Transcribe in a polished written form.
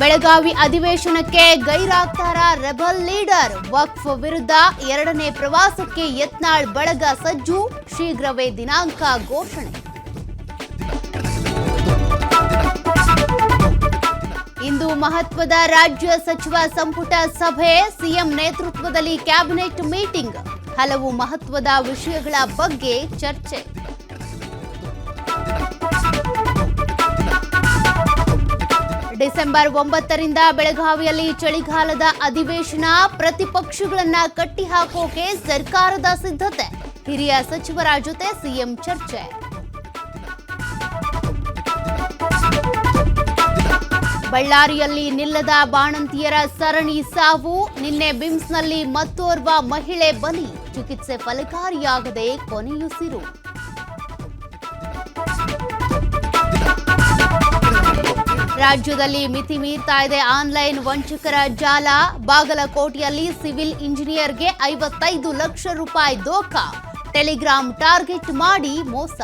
ಬೆಳಗಾವಿ ಅಧಿವೇಶನಕ್ಕೆ ಗೈರಾಗ್ತಾರ rebel leader. ವಕ್ಫ್ ವಿರುದ್ಧ ಎರಡನೇ ಪ್ರವಾಸಕ್ಕೆ ಯತ್ನಾಳ್ ಬಳಗ ಸಜ್ಜು. ಶೀಘ್ರವೇ ದಿನಾಂಕ ಘೋಷಣೆ. ಇಂದು ಮಹತ್ವದ ರಾಜ್ಯ ಸಚಿವ ಸಂಪುಟ ಸಭೆ. ಸಿಎಂ ನೇತೃತ್ವದಲ್ಲಿ ಕ್ಯಾಬಿನೆಟ್ ಮೀಟಿಂಗ್. ಹಲವು ಮಹತ್ವದ ವಿಷಯಗಳ ಬಗ್ಗೆ ಚರ್ಚೆ. ಡಿಸೆಂಬರ್ 9ರಿಂದ ಬೆಳಗಾವಿಯಲ್ಲಿ ಚಳಿಗಾಲದ ಅಧಿವೇಶನ. ಪ್ರತಿಪಕ್ಷಗಳನ್ನ ಕಟ್ಟಿಹಾಕೋಕೆ ಸರ್ಕಾರದ ಸಿದ್ಧತೆ. ಹಿರಿಯ ಸಚಿವರ ಜೊತೆ ಸಿಎಂ ಚರ್ಚೆ. ಬಳ್ಳಾರಿಯಲ್ಲಿ ನಿಲ್ಲದ ಬಾಣಂತಿಯರ ಸರಣಿ ಸಾವು. ನಿನ್ನೆ ಬಿಮ್ಸ್ನಲ್ಲಿ ಮತ್ತೋರ್ವ ಮಹಿಳೆ ಬಲಿ. ಚಿಕಿತ್ಸೆ ಫಲಕಾರಿಯಾಗದೆ ಕೊನೆಯುಸಿರು. ರಾಜ್ಯದಲ್ಲಿ ಮಿತಿ ಮೀರ್ತಾ ಇದೆ ಆನ್ಲೈನ್ ವಂಚಕರ ಜಾಲ. ಬಾಗಲಕೋಟೆಯಲ್ಲಿ ಸಿವಿಲ್ ಇಂಜಿನಿಯರ್ಗೆ 55 ಲಕ್ಷ ರೂಪಾಯಿ ದೋಖ. ಟೆಲಿಗ್ರಾಮ್ ಟಾರ್ಗೆಟ್ ಮಾಡಿ ಮೋಸ.